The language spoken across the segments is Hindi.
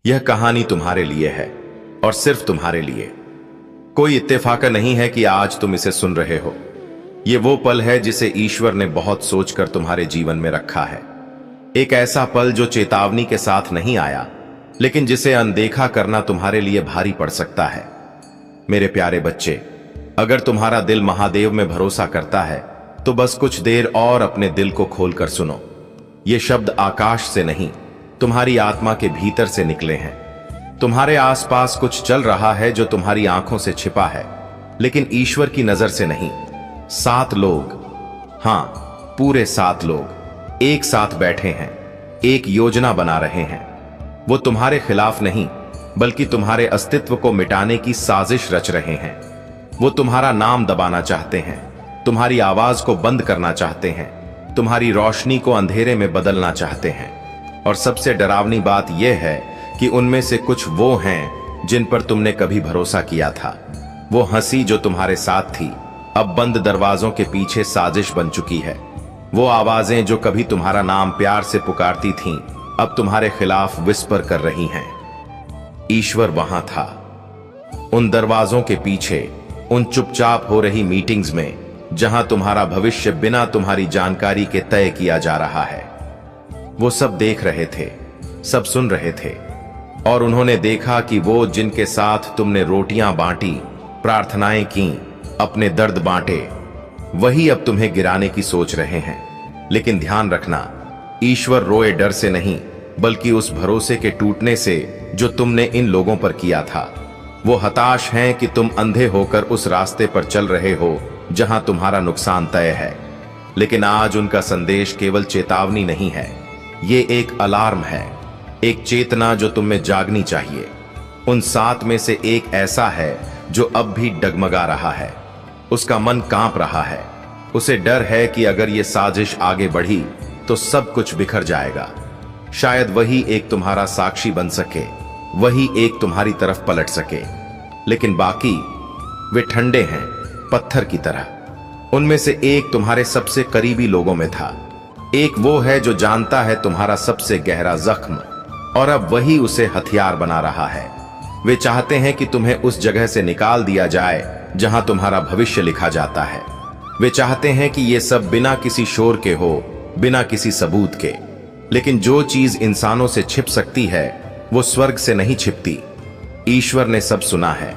यह कहानी तुम्हारे लिए है और सिर्फ तुम्हारे लिए। कोई इत्तेफाक नहीं है कि आज तुम इसे सुन रहे हो। यह वो पल है जिसे ईश्वर ने बहुत सोचकर तुम्हारे जीवन में रखा है। एक ऐसा पल जो चेतावनी के साथ नहीं आया, लेकिन जिसे अनदेखा करना तुम्हारे लिए भारी पड़ सकता है। मेरे प्यारे बच्चे, अगर तुम्हारा दिल महादेव में भरोसा करता है तो बस कुछ देर और अपने दिल को खोलकर सुनो। ये शब्द आकाश से नहीं, तुम्हारी आत्मा के भीतर से निकले हैं। तुम्हारे आसपास कुछ चल रहा है जो तुम्हारी आंखों से छिपा है, लेकिन ईश्वर की नजर से नहीं। 7 लोग, हां, पूरे 7 लोग एक साथ बैठे हैं, एक योजना बना रहे हैं। वो तुम्हारे खिलाफ नहीं, बल्कि तुम्हारे अस्तित्व को मिटाने की साजिश रच रहे हैं। वो तुम्हारा नाम दबाना चाहते हैं, तुम्हारी आवाज को बंद करना चाहते हैं, तुम्हारी रोशनी को अंधेरे में बदलना चाहते हैं। और सबसे डरावनी बात यह है कि उनमें से कुछ वो हैं जिन पर तुमने कभी भरोसा किया था। वो हंसी जो तुम्हारे साथ थी, अब बंद दरवाजों के पीछे साजिश बन चुकी है। वो आवाजें जो कभी तुम्हारा नाम प्यार से पुकारती थीं, अब तुम्हारे खिलाफ विस्पर कर रही हैं। ईश्वर वहां था, उन दरवाजों के पीछे, उन चुपचाप हो रही मीटिंग्स में, जहां तुम्हारा भविष्य बिना तुम्हारी जानकारी के तय किया जा रहा है। वो सब देख रहे थे, सब सुन रहे थे, और उन्होंने देखा कि वो जिनके साथ तुमने रोटियां बांटी, प्रार्थनाएं की, अपने दर्द बांटे, वही अब तुम्हें गिराने की सोच रहे हैं। लेकिन ध्यान रखना, ईश्वर रोए डर से नहीं, बल्कि उस भरोसे के टूटने से जो तुमने इन लोगों पर किया था। वो हताश हैं कि तुम अंधे होकर उस रास्ते पर चल रहे हो जहां तुम्हारा नुकसान तय है। लेकिन आज उनका संदेश केवल चेतावनी नहीं है, ये एक अलार्म है, एक चेतना जो तुम में जागनी चाहिए। उन 7 में से एक ऐसा है जो अब भी डगमगा रहा है, उसका मन कांप रहा है। उसे डर है कि अगर ये साजिश आगे बढ़ी तो सब कुछ बिखर जाएगा। शायद वही एक तुम्हारा साक्षी बन सके, वही एक तुम्हारी तरफ पलट सके। लेकिन बाकी, वे ठंडे हैं, पत्थर की तरह। उनमें से एक तुम्हारे सबसे करीबी लोगों में था। एक वो है जो जानता है तुम्हारा सबसे गहरा जख्म, और अब वही उसे हथियार बना रहा है। वे चाहते हैं कि तुम्हें उस जगह से निकाल दिया जाए जहां तुम्हारा भविष्य लिखा जाता है। वे चाहते हैं कि ये सब बिना किसी शोर के हो, बिना किसी सबूत के। लेकिन जो चीज इंसानों से छिप सकती है, वो स्वर्ग से नहीं छिपती। ईश्वर ने सब सुना है।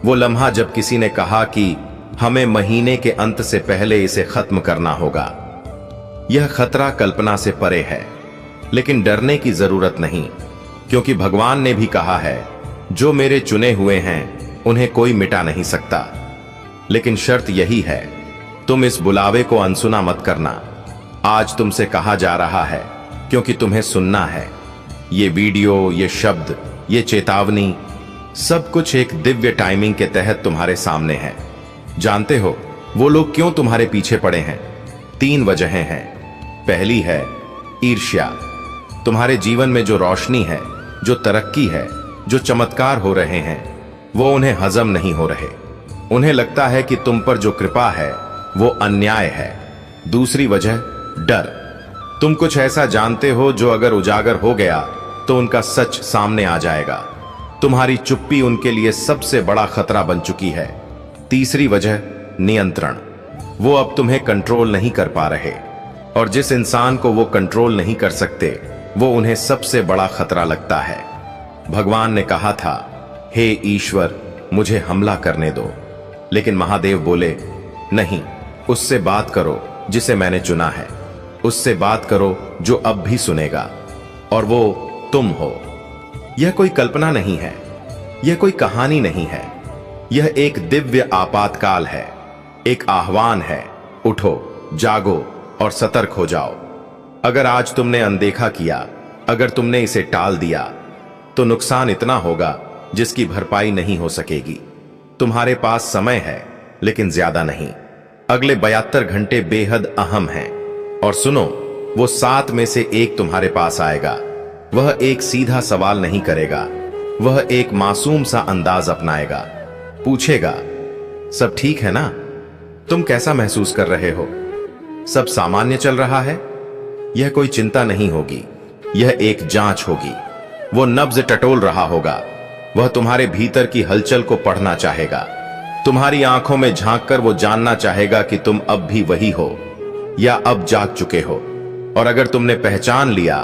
वो लम्हा जब किसी ने कहा कि हमें महीने के अंत से पहले इसे खत्म करना होगा। यह खतरा कल्पना से परे है, लेकिन डरने की जरूरत नहीं, क्योंकि भगवान ने भी कहा है, जो मेरे चुने हुए हैं उन्हें कोई मिटा नहीं सकता। लेकिन शर्त यही है, तुम इस बुलावे को अनसुना मत करना। आज तुमसे कहा जा रहा है, क्योंकि तुम्हें सुनना है। ये वीडियो, ये शब्द, ये चेतावनी, सब कुछ एक दिव्य टाइमिंग के तहत तुम्हारे सामने है। जानते हो वो लोग क्यों तुम्हारे पीछे पड़े हैं? 3 वजहें हैं। पहली है ईर्ष्या। तुम्हारे जीवन में जो रोशनी है, जो तरक्की है, जो चमत्कार हो रहे हैं, वो उन्हें हजम नहीं हो रहे। उन्हें लगता है कि तुम पर जो कृपा है वो अन्याय है। दूसरी वजह डर। तुम कुछ ऐसा जानते हो जो अगर उजागर हो गया तो उनका सच सामने आ जाएगा। तुम्हारी चुप्पी उनके लिए सबसे बड़ा खतरा बन चुकी है। तीसरी वजह नियंत्रण। वो अब तुम्हें कंट्रोल नहीं कर पा रहे, और जिस इंसान को वो कंट्रोल नहीं कर सकते, वो उन्हें सबसे बड़ा खतरा लगता है। भगवान ने कहा था, हे ईश्वर, मुझे हमला करने दो। लेकिन महादेव बोले, नहीं, उससे बात करो जिसे मैंने चुना है। उससे बात करो जो अब भी सुनेगा, और वो तुम हो। यह कोई कल्पना नहीं है, यह कोई कहानी नहीं है, यह एक दिव्य आपातकाल है, एक आह्वान है। उठो, जागो और सतर्क हो जाओ। अगर आज तुमने अनदेखा किया, अगर तुमने इसे टाल दिया, तो नुकसान इतना होगा जिसकी भरपाई नहीं हो सकेगी। तुम्हारे पास समय है, लेकिन ज्यादा नहीं। अगले 72 घंटे बेहद अहम हैं। और सुनो, वो 7 में से एक तुम्हारे पास आएगा। वह एक सीधा सवाल नहीं करेगा, वह एक मासूम सा अंदाज अपनाएगा। पूछेगा, सब ठीक है ना? तुम कैसा महसूस कर रहे हो? सब सामान्य चल रहा है? यह कोई चिंता नहीं होगी, यह एक जांच होगी। वो नब्ज टटोल रहा होगा। वह तुम्हारे भीतर की हलचल को पढ़ना चाहेगा। तुम्हारी आंखों में झांककर वो जानना चाहेगा कि तुम अब भी वही हो या अब जाग चुके हो। और अगर तुमने पहचान लिया,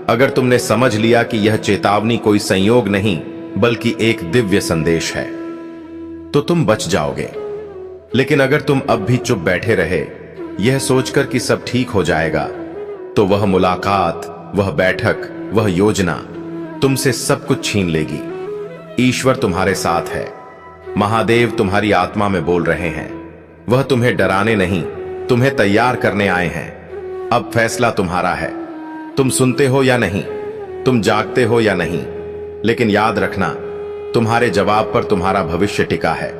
अगर तुमने समझ लिया कि यह चेतावनी कोई संयोग नहीं बल्कि एक दिव्य संदेश है, तो तुम बच जाओगे। लेकिन अगर तुम अब भी चुप बैठे रहे, यह सोचकर कि सब ठीक हो जाएगा, तो वह मुलाकात, वह बैठक, वह योजना तुमसे सब कुछ छीन लेगी। ईश्वर तुम्हारे साथ है। महादेव तुम्हारी आत्मा में बोल रहे हैं। वह तुम्हें डराने नहीं, तुम्हें तैयार करने आए हैं। अब फैसला तुम्हारा है। तुम सुनते हो या नहीं, तुम जागते हो या नहीं। लेकिन याद रखना, तुम्हारे जवाब पर तुम्हारा भविष्य टिका है।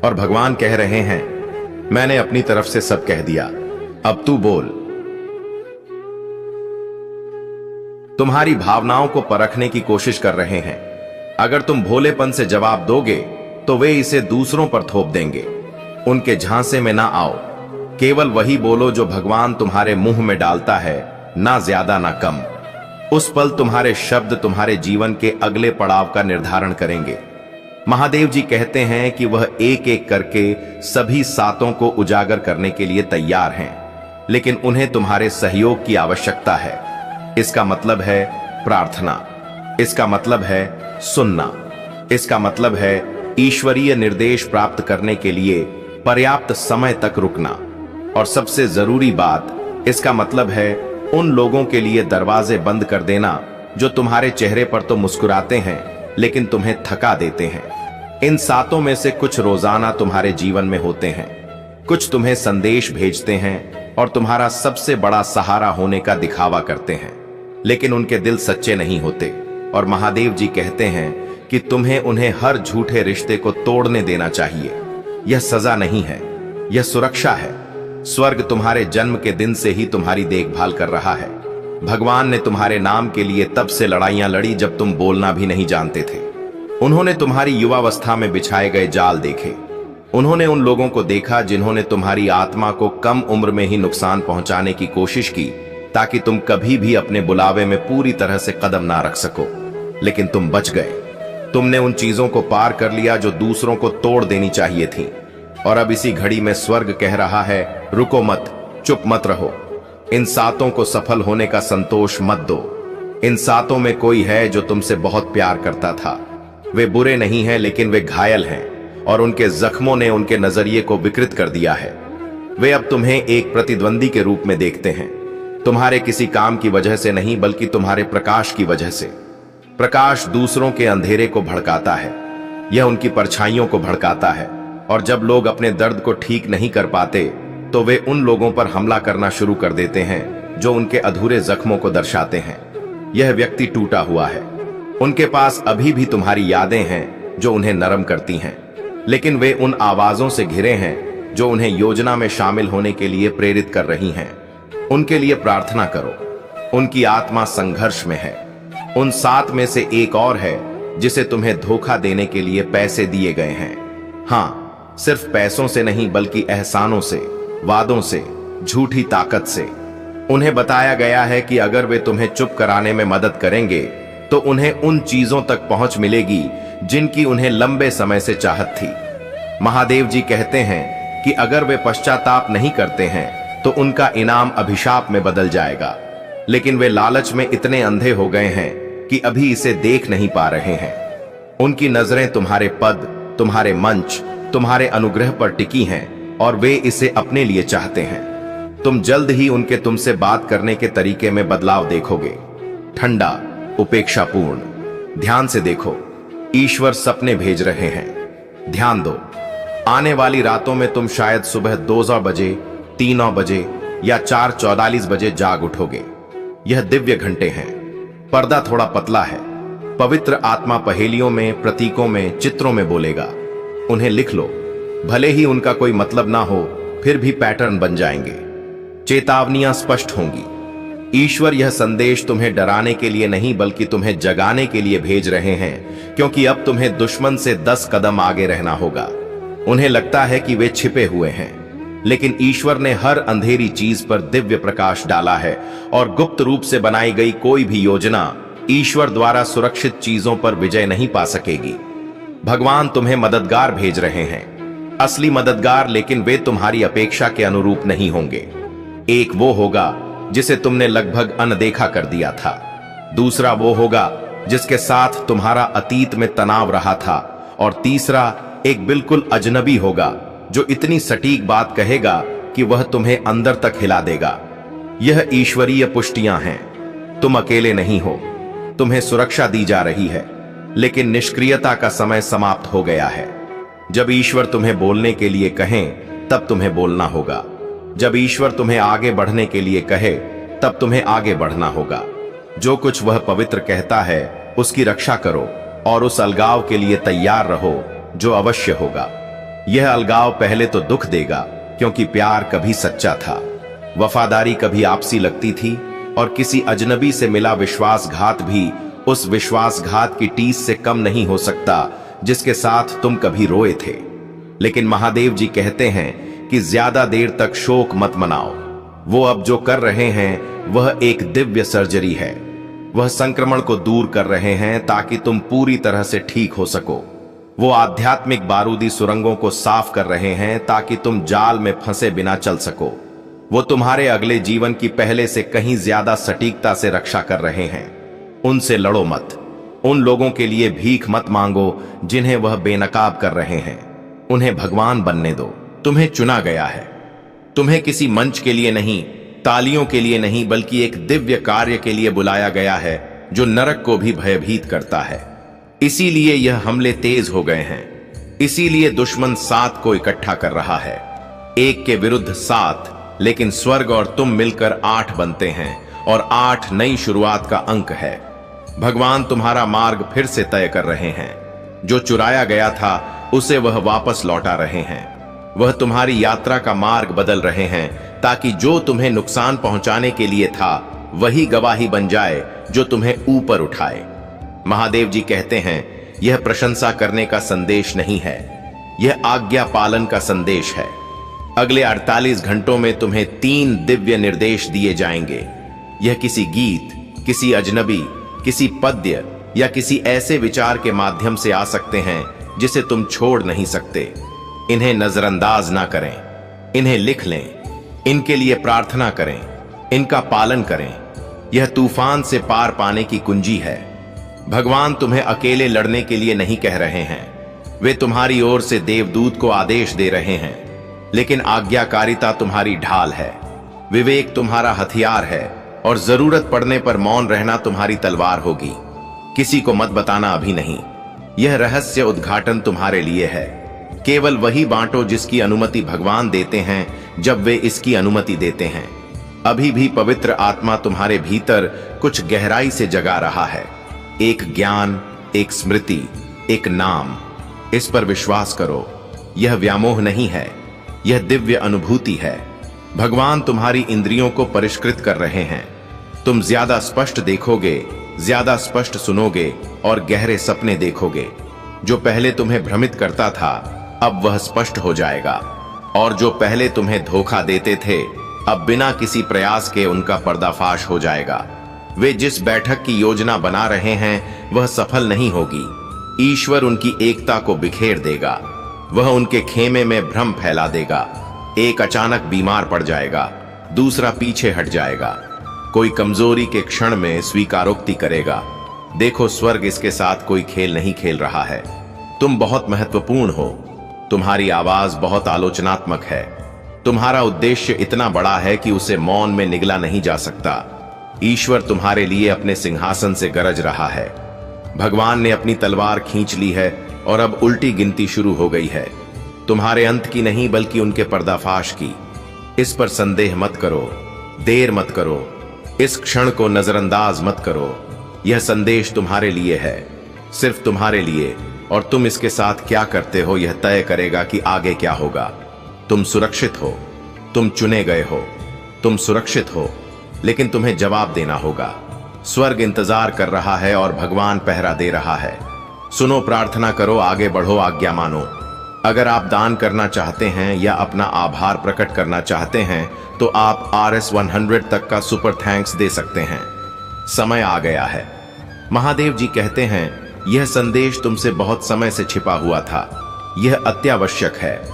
और भगवान कह रहे हैं, मैंने अपनी तरफ से सब कह दिया, अब तू बोल। तुम्हारी भावनाओं को परखने की कोशिश कर रहे हैं। अगर तुम भोलेपन से जवाब दोगे तो वे इसे दूसरों पर थोप देंगे। उनके झांसे में ना आओ। केवल वही बोलो जो भगवान तुम्हारे मुंह में डालता है, ना ज्यादा ना कम। उस पल तुम्हारे शब्द तुम्हारे जीवन के अगले पड़ाव का निर्धारण करेंगे। महादेव जी कहते हैं कि वह एक एक करके सभी सातों को उजागर करने के लिए तैयार हैं, लेकिन उन्हें तुम्हारे सहयोग की आवश्यकता है। इसका मतलब है प्रार्थना, इसका मतलब है सुनना, इसका मतलब है ईश्वरीय निर्देश प्राप्त करने के लिए पर्याप्त समय तक रुकना। और सबसे जरूरी बात, इसका मतलब है उन लोगों के लिए दरवाजे बंद कर देना जो तुम्हारे चेहरे पर तो मुस्कुराते हैं लेकिन तुम्हें थका देते हैं। इन सातों में से कुछ रोजाना तुम्हारे जीवन में होते हैं, कुछ तुम्हें संदेश भेजते हैं और तुम्हारा सबसे बड़ा सहारा होने का दिखावा करते हैं, लेकिन उनके दिल सच्चे नहीं होते। और महादेव जी कहते हैं कि तुम्हें उन्हें हर झूठे रिश्ते को तोड़ने देना चाहिए। यह सजा नहीं है, यह सुरक्षा है। स्वर्ग तुम्हारे जन्म के दिन से ही तुम्हारी देखभाल कर रहा है। भगवान ने तुम्हारे नाम के लिए तब से लड़ाइयां लड़ी जब तुम बोलना भी नहीं जानते थे। उन्होंने तुम्हारी युवावस्था में बिछाए गए जाल देखे। उन्होंने उन लोगों को देखा जिन्होंने तुम्हारी आत्मा को कम उम्र में ही नुकसान पहुंचाने की कोशिश की, ताकि तुम कभी भी अपने बुलावे में पूरी तरह से कदम ना रख सको। लेकिन तुम बच गए। तुमने उन चीजों को पार कर लिया जो दूसरों को तोड़ देनी चाहिए थी। और अब इसी घड़ी में स्वर्ग कह रहा है, रुको मत, चुप मत रहो। इन सातों को सफल होने का संतोष मत दो। इन सातों में कोई है जो तुमसे बहुत प्यार करता था। वे बुरे नहीं हैं, लेकिन वे घायल हैं और उनके जख्मों ने उनके नजरिए को विकृत कर दिया है। वे अब तुम्हें एक प्रतिद्वंदी के रूप में देखते हैं, तुम्हारे किसी काम की वजह से नहीं बल्कि तुम्हारे प्रकाश की वजह से। प्रकाश दूसरों के अंधेरे को भड़काता है, यह उनकी परछाइयों को भड़काता है। और जब लोग अपने दर्द को ठीक नहीं कर पाते तो वे उन लोगों पर हमला करना शुरू कर देते हैं जो उनके अधूरे जख्मों को दर्शाते हैं। यह व्यक्ति टूटा हुआ है। उनके पास अभी भी तुम्हारी यादें हैं जो उन्हें नरम करती हैं, लेकिन वे उन आवाजों से घिरे हैं जो उन्हें योजना में शामिल होने के लिए प्रेरित कर रही हैं। उनके लिए प्रार्थना करो। उनकी आत्मा संघर्ष में है। उन सात में से एक और है जिसे तुम्हें धोखा देने के लिए पैसे दिए गए हैं। हाँ, सिर्फ पैसों से नहीं बल्कि एहसानों से, वादों से, झूठी ताकत से। उन्हें बताया गया है कि अगर वे तुम्हें चुप कराने में मदद करेंगे तो उन्हें उन चीजों तक पहुंच मिलेगी जिनकी उन्हें लंबे समय से चाहत थी। महादेव जी कहते हैं कि अगर वे पश्चाताप नहीं करते हैं तो उनका इनाम अभिशाप में बदल जाएगा। लेकिन वे लालच में इतने अंधे हो गए हैं कि अभी इसे देख नहीं पा रहे हैं। उनकी नजरें तुम्हारे पद, तुम्हारे मंच, तुम्हारे अनुग्रह पर टिकी हैं और वे इसे अपने लिए चाहते हैं। तुम जल्द ही उनके तुमसे बात करने के तरीके में बदलाव देखोगे। ठंडा, उपेक्षापूर्ण। ध्यान से देखो, ईश्वर सपने भेज रहे हैं। ध्यान दो, आने वाली रातों में तुम शायद सुबह 2 बजे, 3 बजे या 4:44 बजे जाग उठोगे। यह दिव्य घंटे हैं। पर्दा थोड़ा पतला है। पवित्र आत्मा पहेलियों में, प्रतीकों में, चित्रों में बोलेगा। उन्हें लिख लो। भले ही उनका कोई मतलब ना हो, फिर भी पैटर्न बन जाएंगे। चेतावनियां स्पष्ट होंगी। ईश्वर यह संदेश तुम्हें डराने के लिए नहीं बल्कि तुम्हें जगाने के लिए भेज रहे हैं, क्योंकि अब तुम्हें दुश्मन से 10 कदम आगे रहना होगा। उन्हें लगता है कि वे छिपे हुए हैं, लेकिन ईश्वर ने हर अंधेरी चीज पर दिव्य प्रकाश डाला है और गुप्त रूप से बनाई गई कोई भी योजना ईश्वर द्वारा सुरक्षित चीजों पर विजय नहीं पा सकेगी। भगवान तुम्हें मददगार भेज रहे हैं, असली मददगार, लेकिन वे तुम्हारी अपेक्षा के अनुरूप नहीं होंगे। एक वो होगा जिसे तुमने लगभग अनदेखा कर दिया था, दूसरा वो होगा जिसके साथ तुम्हारा अतीत में तनाव रहा था, और तीसरा एक बिल्कुल अजनबी होगा जो इतनी सटीक बात कहेगा कि वह तुम्हें अंदर तक हिला देगा। यह ईश्वरीय पुष्टियां हैं। तुम अकेले नहीं हो, तुम्हें सुरक्षा दी जा रही है, लेकिन निष्क्रियता का समय समाप्त हो गया है। जब ईश्वर तुम्हें बोलने के लिए कहें तब तुम्हें बोलना होगा। जब ईश्वर तुम्हें आगे बढ़ने के लिए कहे तब तुम्हें आगे बढ़ना होगा। जो कुछ वह पवित्र कहता है उसकी रक्षा करो और उस अलगाव के लिए तैयार रहो जो अवश्य होगा। यह अलगाव पहले तो दुख देगा, क्योंकि प्यार कभी सच्चा था, वफादारी कभी आपसी लगती थी, और किसी अजनबी से मिला विश्वासघात भी उस विश्वासघात की टीस से कम नहीं हो सकता जिसके साथ तुम कभी रोए थे। लेकिन महादेव जी कहते हैं कि ज्यादा देर तक शोक मत मनाओ। वो अब जो कर रहे हैं वह एक दिव्य सर्जरी है। वह संक्रमण को दूर कर रहे हैं ताकि तुम पूरी तरह से ठीक हो सको। वो आध्यात्मिक बारूदी सुरंगों को साफ कर रहे हैं ताकि तुम जाल में फंसे बिना चल सको। वो तुम्हारे अगले जीवन की पहले से कहीं ज्यादा सटीकता से रक्षा कर रहे हैं। उनसे लड़ो मत। उन लोगों के लिए भीख मत मांगो जिन्हें वह बेनकाब कर रहे हैं। उन्हें भगवान बनने दो। तुम्हें चुना गया है। तुम्हें किसी मंच के लिए नहीं, तालियों के लिए नहीं, बल्कि एक दिव्य कार्य के लिए बुलाया गया है जो नरक को भी भयभीत करता है। इसीलिए यह हमले तेज हो गए हैं। इसीलिए दुश्मन 7 को इकट्ठा कर रहा है। 1 के विरुद्ध 7, लेकिन स्वर्ग और तुम मिलकर 8 बनते हैं, और 8 नई शुरुआत का अंक है। भगवान तुम्हारा मार्ग फिर से तय कर रहे हैं। जो चुराया गया था उसे वह वापस लौटा रहे हैं। वह तुम्हारी यात्रा का मार्ग बदल रहे हैं ताकि जो तुम्हें नुकसान पहुंचाने के लिए था वही गवाही बन जाए जो तुम्हें ऊपर उठाए। महादेव जी कहते हैं यह प्रशंसा करने का संदेश नहीं है, यह आज्ञा पालन का संदेश है। अगले 48 घंटों में तुम्हें 3 दिव्य निर्देश दिए जाएंगे। यह किसी गीत, किसी अजनबी, किसी पद्य या किसी ऐसे विचार के माध्यम से आ सकते हैं जिसे तुम छोड़ नहीं सकते। इन्हें नजरअंदाज ना करें, इन्हें लिख लें, इनके लिए प्रार्थना करें, इनका पालन करें। यह तूफान से पार पाने की कुंजी है। भगवान तुम्हें अकेले लड़ने के लिए नहीं कह रहे हैं। वे तुम्हारी ओर से देवदूत को आदेश दे रहे हैं, लेकिन आज्ञाकारिता तुम्हारी ढाल है, विवेक तुम्हारा हथियार है, और जरूरत पड़ने पर मौन रहना तुम्हारी तलवार होगी। किसी को मत बताना अभी नहीं। यह रहस्य उद्घाटन तुम्हारे लिए है। केवल वही बांटो जिसकी अनुमति भगवान देते हैं जब वे इसकी अनुमति देते हैं। अभी भी पवित्र आत्मा तुम्हारे भीतर कुछ गहराई से जगा रहा है। एक ज्ञान, एक स्मृति, एक नाम। इस पर विश्वास करो। यह व्यामोह नहीं है, यह दिव्य अनुभूति है। भगवान तुम्हारी इंद्रियों को परिष्कृत कर रहे हैं। तुम ज्यादा स्पष्ट देखोगे, ज्यादा स्पष्ट सुनोगे और गहरे सपने देखोगे। जो पहले तुम्हें भ्रमित करता था अब वह स्पष्ट हो जाएगा, और जो पहले तुम्हें धोखा देते थे अब बिना किसी प्रयास के उनका पर्दाफाश हो जाएगा। वे जिस बैठक की योजना बना रहे हैं वह सफल नहीं होगी। ईश्वर उनकी एकता को बिखेर देगा। वह उनके खेमे में भ्रम फैला देगा। एक अचानक बीमार पड़ जाएगा, दूसरा पीछे हट जाएगा, कोई कमजोरी के क्षण में स्वीकारोक्ति करेगा। देखो, स्वर्ग इसके साथ कोई खेल नहीं खेल रहा है। तुम बहुत महत्वपूर्ण हो। तुम्हारी आवाज बहुत आलोचनात्मक है। तुम्हारा उद्देश्य इतना बड़ा है कि उसे मौन में निगला नहीं जा सकता। ईश्वर तुम्हारे लिए अपने सिंहासन से गरज रहा है। भगवान ने अपनी तलवार खींच ली है और अब उल्टी गिनती शुरू हो गई है। तुम्हारे अंत की नहीं बल्कि उनके पर्दाफाश की। इस पर संदेह मत करो, देर मत करो, इस क्षण को नजरअंदाज मत करो। यह संदेश तुम्हारे लिए है, सिर्फ तुम्हारे लिए, और तुम इसके साथ क्या करते हो यह तय करेगा कि आगे क्या होगा। तुम सुरक्षित हो, तुम चुने गए हो, तुम सुरक्षित हो, लेकिन तुम्हें जवाब देना होगा। स्वर्ग इंतजार कर रहा है और भगवान पहरा दे रहा है। सुनो, प्रार्थना करो, आगे बढ़ो, आज्ञा मानो। अगर आप दान करना चाहते हैं या अपना आभार प्रकट करना चाहते हैं तो आप RS 100 तक का सुपर थैंक्स दे सकते हैं। समय आ गया है। महादेव जी कहते हैं, यह संदेश तुमसे बहुत समय से छिपा हुआ था। यह अत्यावश्यक है।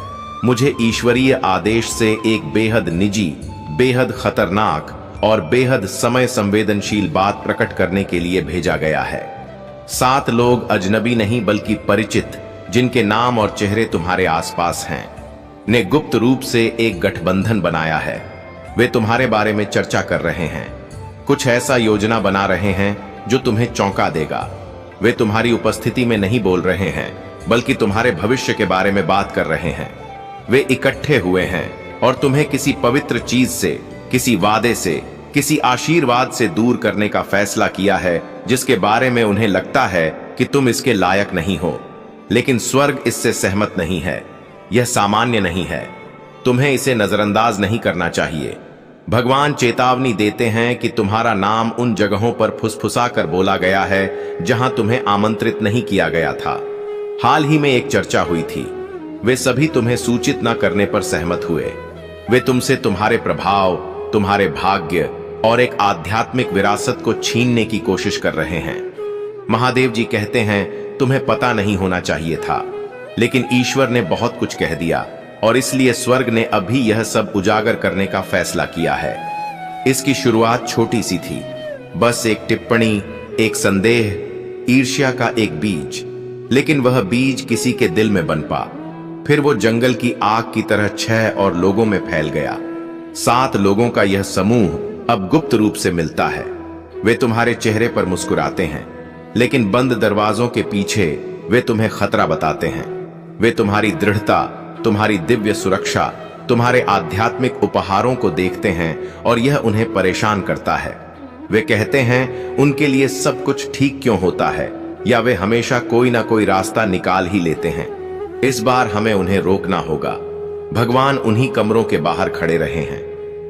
मुझे ईश्वरीय आदेश से एक बेहद निजी, बेहद खतरनाक और बेहद समय संवेदनशील बात प्रकट करने के लिए भेजा गया है। 7 लोग अजनबी नहीं बल्कि परिचित, जिनके नाम और चेहरे तुम्हारे आसपास हैं, ने गुप्त रूप से एक गठबंधन बनाया है। वे तुम्हारे बारे में चर्चा कर रहे हैं, कुछ ऐसा योजना बना रहे हैं जो तुम्हें चौंका देगा। वे तुम्हारी उपस्थिति में नहीं बोल रहे हैं, बल्कि तुम्हारे भविष्य के बारे में बात कर रहे हैं। वे इकट्ठे हुए हैं और तुम्हें किसी पवित्र चीज से, किसी वादे से, किसी आशीर्वाद से दूर करने का फैसला किया है, जिसके बारे में उन्हें लगता है कि तुम इसके लायक नहीं हो। लेकिन स्वर्ग इससे सहमत नहीं है। यह सामान्य नहीं है। तुम्हें इसे नजरअंदाज नहीं करना चाहिए। भगवान चेतावनी देते हैं कि तुम्हारा नाम उन जगहों पर फुसफुसा कर बोला गया है जहां तुम्हें आमंत्रित नहीं किया गया था। हाल ही में एक चर्चा हुई थी। वे सभी तुम्हें सूचित न करने पर सहमत हुए। वे तुमसे तुम्हारे प्रभाव, तुम्हारे भाग्य और एक आध्यात्मिक विरासत को छीनने की कोशिश कर रहे हैं। महादेव जी कहते हैं, तुम्हें पता नहीं होना चाहिए था, लेकिन ईश्वर ने बहुत कुछ कह दिया और इसलिए स्वर्ग ने अभी यह सब उजागर करने का फैसला किया है। इसकी शुरुआत छोटी सी थी, बस एक टिप्पणी, एक संदेह, ईर्ष्या का एक बीज। लेकिन वह बीज किसी के दिल में पनपा। फिर वो जंगल की आग की तरह 6 और लोगों में फैल गया। 7 लोगों का यह समूह अब गुप्त रूप से मिलता है। वे तुम्हारे चेहरे पर मुस्कुराते हैं, लेकिन बंद दरवाजों के पीछे वे तुम्हें खतरा बताते हैं। वे तुम्हारी दृढ़ता, तुम्हारी दिव्य सुरक्षा, तुम्हारे आध्यात्मिक उपहारों को देखते हैं और यह उन्हें परेशान करता है। वे कहते हैं, उनके लिए सब कुछ ठीक क्यों होता है, या वे हमेशा कोई ना कोई रास्ता निकाल ही लेते हैं। इस बार हमें उन्हें रोकना होगा। भगवान उन्हीं कमरों के बाहर खड़े रहे हैं।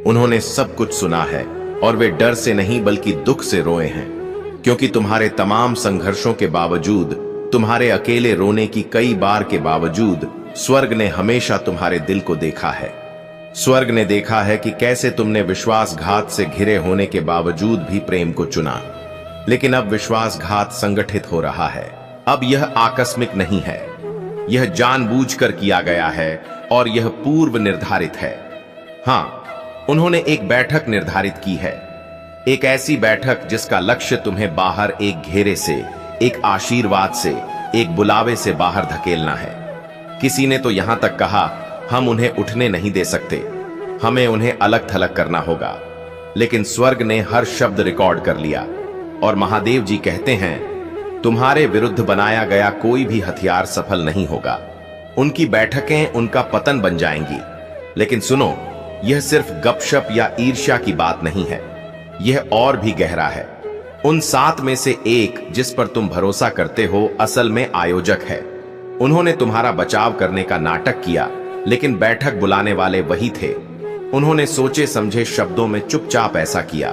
उन्होंने सब कुछ सुना है और वे डर से नहीं बल्कि दुख से रोए हैं, क्योंकि तुम्हारे तमाम संघर्षों के बावजूद, तुम्हारे अकेले रोने की कई बार के बावजूद, स्वर्ग ने हमेशा तुम्हारे दिल को देखा है। स्वर्ग ने देखा है कि कैसे तुमने विश्वासघात से घिरे होने के बावजूद भी प्रेम को चुना। लेकिन अब विश्वासघात संगठित हो रहा है। अब यह आकस्मिक नहीं है, यह जानबूझकर किया गया है और यह पूर्व निर्धारित है। हाँ, उन्होंने एक बैठक निर्धारित की है, एक ऐसी बैठक जिसका लक्ष्य तुम्हें बाहर एक घेरे से, एक आशीर्वाद से, एक बुलावे से बाहर धकेलना है। किसी ने तो यहां तक कहा, हम उन्हें उठने नहीं दे सकते, हमें उन्हें अलग थलग करना होगा। लेकिन स्वर्ग ने हर शब्द रिकॉर्ड कर लिया और महादेव जी कहते हैं, तुम्हारे विरुद्ध बनाया गया कोई भी हथियार सफल नहीं होगा। उनकी बैठकें उनका पतन बन जाएंगी। लेकिन सुनो, यह सिर्फ गपशप या ईर्ष्या की बात नहीं है, यह और भी गहरा है। उन 7 में से एक जिस पर तुम भरोसा करते हो, असल में आयोजक है। उन्होंने तुम्हारा बचाव करने का नाटक किया, लेकिन बैठक बुलाने वाले वही थे। उन्होंने सोचे समझे शब्दों में चुपचाप ऐसा किया।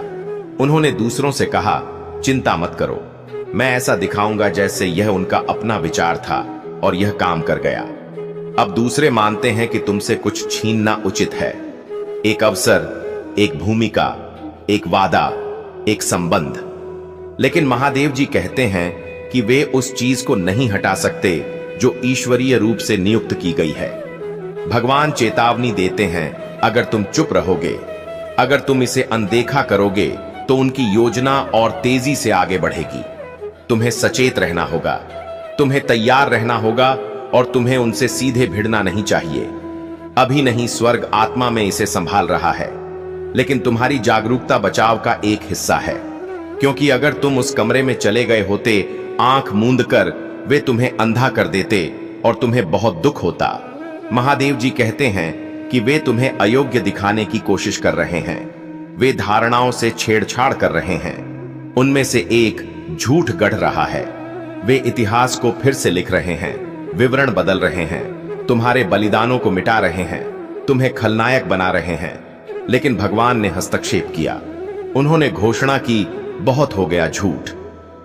उन्होंने दूसरों से कहा, चिंता मत करो, मैं ऐसा दिखाऊंगा जैसे यह उनका अपना विचार था, और यह काम कर गया। अब दूसरे मानते हैं कि तुमसे कुछ छीनना उचित है, एक अवसर, एक भूमिका, एक वादा, एक संबंध। लेकिन महादेव जी कहते हैं कि वे उस चीज को नहीं हटा सकते जो ईश्वरीय रूप से नियुक्त की गई है। भगवान चेतावनी देते हैं, अगर तुम चुप रहोगे, अगर तुम इसे अनदेखा करोगे, तो उनकी योजना और तेजी से आगे बढ़ेगी। तुम्हें सचेत रहना होगा, तुम्हें तैयार रहना होगा और तुम्हें उनसे सीधे भिड़ना नहीं चाहिए। अभी नहीं, स्वर्ग आत्मा में इसे संभाल रहा है, लेकिन तुम्हारी जागरूकता बचाव का एक हिस्सा है। क्योंकि अगर तुम उस कमरे में चले गए होते, आंख मूंद कर, वे तुम्हें अंधा कर देते और तुम्हें बहुत दुख होता। महादेव जी कहते हैं कि वे तुम्हें अयोग्य दिखाने की कोशिश कर रहे हैं। वे धारणाओं से छेड़छाड़ कर रहे हैं। उनमें से एक झूठ गढ़ रहा है। वे इतिहास को फिर से लिख रहे हैं, विवरण बदल रहे हैं, तुम्हारे बलिदानों को मिटा रहे हैं, तुम्हें खलनायक बना रहे हैं। लेकिन भगवान ने हस्तक्षेप किया। उन्होंने घोषणा की, बहुत हो गया झूठ,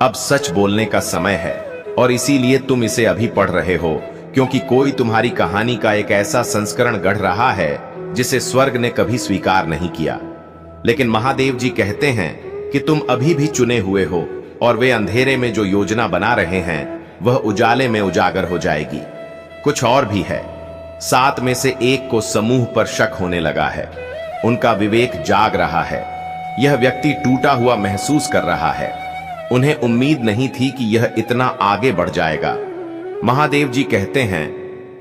अब सच बोलने का समय है। और इसीलिए तुम इसे अभी पढ़ रहे हो, क्योंकि कोई तुम्हारी कहानी का एक ऐसा संस्करण गढ़ रहा है जिसे स्वर्ग ने कभी स्वीकार नहीं किया। लेकिन महादेव जी कहते हैं कि तुम अभी भी चुने हुए हो और वे अंधेरे में जो योजना बना रहे हैं वह उजाले में उजागर हो जाएगी। कुछ और भी है। 7 में से एक को समूह पर शक होने लगा है। उनका विवेक जाग रहा है। यह व्यक्ति टूटा हुआ महसूस कर रहा है। उन्हें उम्मीद नहीं थी कि यह इतना आगे बढ़ जाएगा। महादेव जी कहते हैं,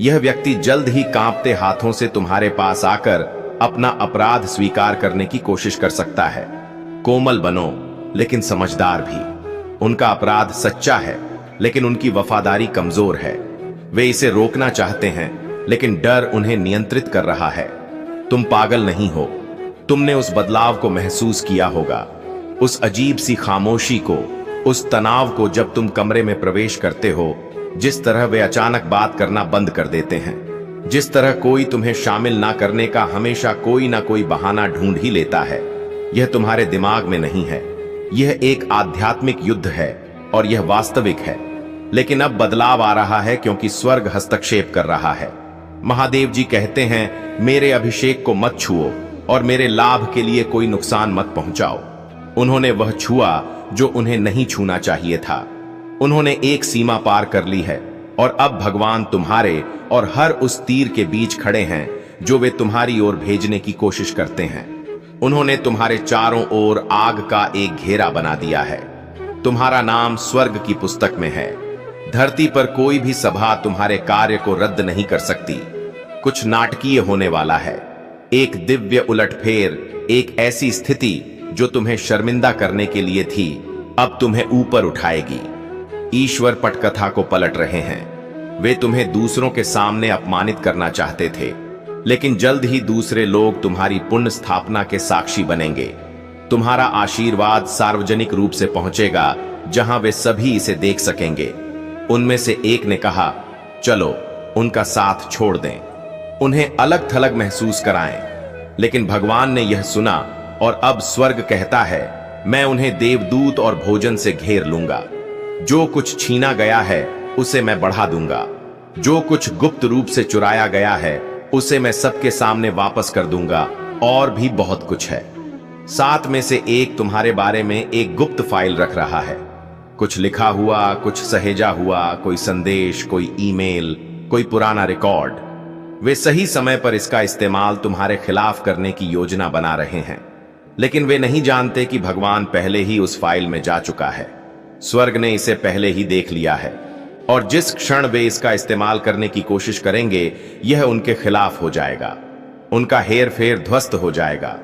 यह व्यक्ति जल्द ही कांपते हाथों से तुम्हारे पास आकर अपना अपराध स्वीकार करने की कोशिश कर सकता है। कोमल बनो, लेकिन समझदार भी। उनका अपराध सच्चा है, लेकिन उनकी वफादारी कमजोर है। वे इसे रोकना चाहते हैं, लेकिन डर उन्हें नियंत्रित कर रहा है। तुम पागल नहीं हो। तुमने उस बदलाव को महसूस किया होगा, उस अजीब सी खामोशी को, उस तनाव को जब तुम कमरे में प्रवेश करते हो। जिस तरह वे अचानक बात करना बंद कर देते हैं, जिस तरह कोई तुम्हें शामिल ना करने का हमेशा कोई ना कोई बहाना ढूंढ ही लेता है। यह तुम्हारे दिमाग में नहीं है, यह एक आध्यात्मिक युद्ध है और यह वास्तविक है। लेकिन अब बदलाव आ रहा है क्योंकि स्वर्ग हस्तक्षेप कर रहा है। महादेव जी कहते हैं, मेरे अभिषेक को मत छुओ और मेरे लाभ के लिए कोई नुकसान मत पहुंचाओ। उन्होंने वह छुआ जो उन्हें नहीं छूना चाहिए था। उन्होंने एक सीमा पार कर ली है और अब भगवान तुम्हारे और हर उस तीर के बीच खड़े हैं जो वे तुम्हारी ओर भेजने की कोशिश करते हैं। उन्होंने तुम्हारे चारों ओर आग का एक घेरा बना दिया है। तुम्हारा नाम स्वर्ग की पुस्तक में है। धरती पर कोई भी सभा तुम्हारे कार्य को रद्द नहीं कर सकती। कुछ नाटकीय होने वाला है। एक दिव्य उलटफेर, एक ऐसी स्थिति जो तुम्हें शर्मिंदा करने के लिए थी, अब तुम्हें ऊपर उठाएगी। ईश्वर पटकथा को पलट रहे हैं। वे तुम्हें दूसरों के सामने अपमानित करना चाहते थे, लेकिन जल्द ही दूसरे लोग तुम्हारी पुण्य स्थापना के साक्षी बनेंगे। तुम्हारा आशीर्वाद सार्वजनिक रूप से पहुंचेगा, जहां वे सभी इसे देख सकेंगे। उनमें से एक ने कहा, चलो उनका साथ छोड़ दें, उन्हें अलग थलग महसूस कराएं। लेकिन भगवान ने यह सुना और अब स्वर्ग कहता है, मैं उन्हें देवदूत और भोजन से घेर लूंगा। जो कुछ छीना गया है उसे मैं बढ़ा दूंगा। जो कुछ गुप्त रूप से चुराया गया है उसे मैं सबके सामने वापस कर दूंगा। और भी बहुत कुछ है। 7 में से एक तुम्हारे बारे में एक गुप्त फाइल रख रहा है। कुछ लिखा हुआ, कुछ सहेजा हुआ, कोई संदेश, कोई ईमेल, कोई पुराना रिकॉर्ड। वे सही समय पर इसका इस्तेमाल तुम्हारे खिलाफ करने की योजना बना रहे हैं, लेकिन वे नहीं जानते कि भगवान पहले ही उस फाइल में जा चुका है। स्वर्ग ने इसे पहले ही देख लिया है और जिस क्षण वे इसका इस्तेमाल करने की कोशिश करेंगे, यह उनके खिलाफ हो जाएगा। उनका हेर फेर ध्वस्त हो जाएगा।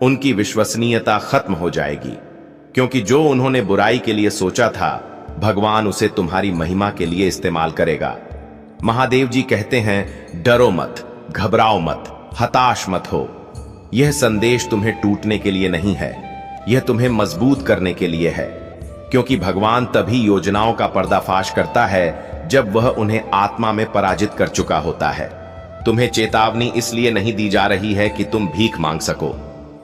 उनकी विश्वसनीयता खत्म हो जाएगी, क्योंकि जो उन्होंने बुराई के लिए सोचा था, भगवान उसे तुम्हारी महिमा के लिए इस्तेमाल करेगा। महादेव जी कहते हैं, डरो मत, घबराओ मत, हताश मत हो। यह संदेश तुम्हें टूटने के लिए नहीं है, यह तुम्हें मजबूत करने के लिए है। क्योंकि भगवान तभी योजनाओं का पर्दाफाश करता है जब वह उन्हें आत्मा में पराजित कर चुका होता है। तुम्हें चेतावनी इसलिए नहीं दी जा रही है कि तुम भीख मांग सको।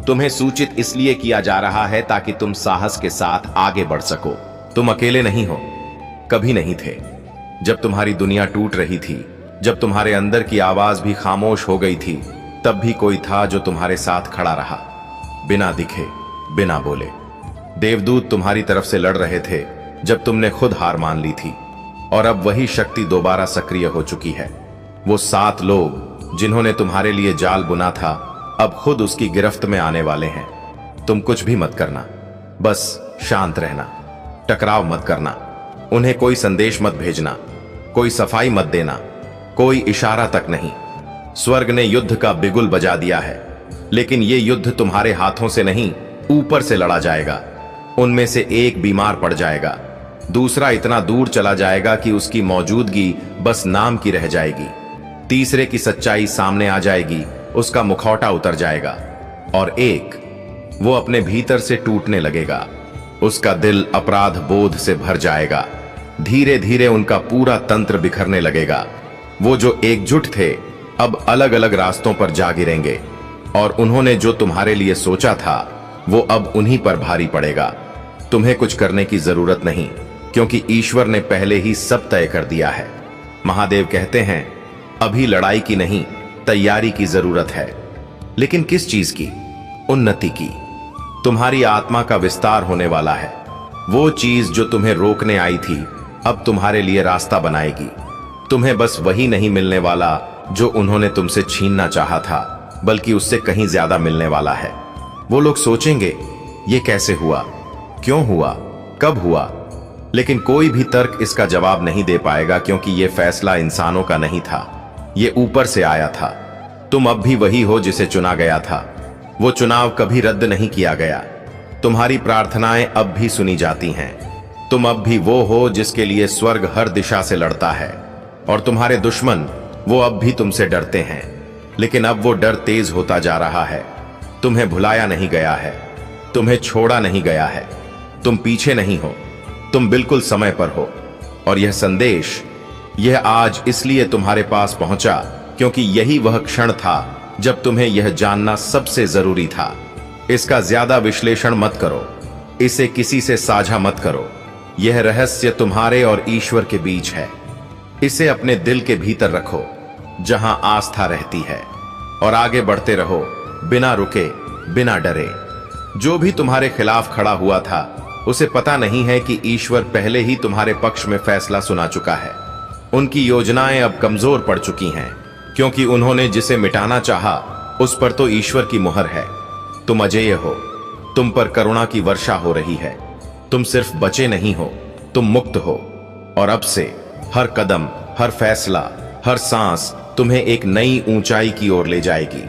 तुम्हें सूचित इसलिए किया जा रहा है ताकि तुम साहस के साथ आगे बढ़ सको। तुम अकेले नहीं हो, कभी नहीं थे। जब तुम्हारी दुनिया टूट रही थी, जब तुम्हारे अंदर की आवाज भी खामोश हो गई थी, तब भी कोई था जो तुम्हारे साथ खड़ा रहा, बिना दिखे, बिना बोले। देवदूत तुम्हारी तरफ से लड़ रहे थे जब तुमने खुद हार मान ली थी, और अब वही शक्ति दोबारा सक्रिय हो चुकी है। वो 7 लोग जिन्होंने तुम्हारे लिए जाल बुना था, अब खुद उसकी गिरफ्त में आने वाले हैं। तुम कुछ भी मत करना, बस शांत रहना, टकराव मत करना, उन्हें कोई संदेश मत भेजना, कोई सफाई मत देना, कोई इशारा तक नहीं। स्वर्ग ने युद्ध का बिगुल बजा दिया है, लेकिन ये युद्ध तुम्हारे हाथों से नहीं, ऊपर से लड़ा जाएगा। उनमें से एक बीमार पड़ जाएगा, दूसरा इतना दूर चला जाएगा कि उसकी मौजूदगी बस नाम की रह जाएगी, तीसरे की सच्चाई सामने आ जाएगी, उसका मुखौटा उतर जाएगा, और एक वो अपने भीतर से टूटने लगेगा। उसका दिल अपराध बोध से भर जाएगा। धीरे धीरे उनका पूरा तंत्र बिखरने लगेगा। वो जो एकजुट थे अब अलग अलग रास्तों पर जा गिरेंगे, और उन्होंने जो तुम्हारे लिए सोचा था वो अब उन्हीं पर भारी पड़ेगा। तुम्हें कुछ करने की जरूरत नहीं, क्योंकि ईश्वर ने पहले ही सब तय कर दिया है। महादेव कहते हैं, अभी लड़ाई की नहीं, तैयारी की जरूरत है। लेकिन किस चीज की? उन्नति की। तुम्हारी आत्मा का विस्तार होने वाला है। वो चीज जो तुम्हें रोकने आई थी अब तुम्हारे लिए रास्ता बनाएगी। तुम्हें बस वही नहीं मिलने वाला जो उन्होंने तुमसे छीनना चाहा था, बल्कि उससे कहीं ज्यादा मिलने वाला है। वो लोग सोचेंगे ये कैसे हुआ, क्यों हुआ, कब हुआ, लेकिन कोई भी तर्क इसका जवाब नहीं दे पाएगा, क्योंकि ये फैसला इंसानों का नहीं था, ये ऊपर से आया था। तुम अब भी वही हो जिसे चुना गया था। वो चुनाव कभी रद्द नहीं किया गया। तुम्हारी प्रार्थनाएं अब भी सुनी जाती हैं। तुम अब भी वो हो जिसके लिए स्वर्ग हर दिशा से लड़ता है, और तुम्हारे दुश्मन वो अब भी तुमसे डरते हैं। लेकिन अब वो डर तेज होता जा रहा है। तुम्हें भुलाया नहीं गया है, तुम्हें छोड़ा नहीं गया है, तुम पीछे नहीं हो, तुम बिल्कुल समय पर हो। और यह संदेश, यह आज इसलिए तुम्हारे पास पहुंचा क्योंकि यही वह क्षण था जब तुम्हें यह जानना सबसे जरूरी था। इसका ज्यादा विश्लेषण मत करो, इसे किसी से साझा मत करो। यह रहस्य तुम्हारे और ईश्वर के बीच है। इसे अपने दिल के भीतर रखो, जहां आस्था रहती है, और आगे बढ़ते रहो, बिना रुके, बिना डरे। जो भी तुम्हारे खिलाफ खड़ा हुआ था, उसे पता नहीं है कि ईश्वर पहले ही तुम्हारे पक्ष में फैसला सुना चुका है। उनकी योजनाएं अब कमजोर पड़ चुकी हैं, क्योंकि उन्होंने जिसे मिटाना चाहा, उस पर तो ईश्वर की मुहर है। तुम अजेय हो, तुम पर करुणा की वर्षा हो रही है। तुम सिर्फ बचे नहीं हो, तुम मुक्त हो। और अब से हर कदम, हर फैसला, हर सांस तुम्हें एक नई ऊंचाई की ओर ले जाएगी।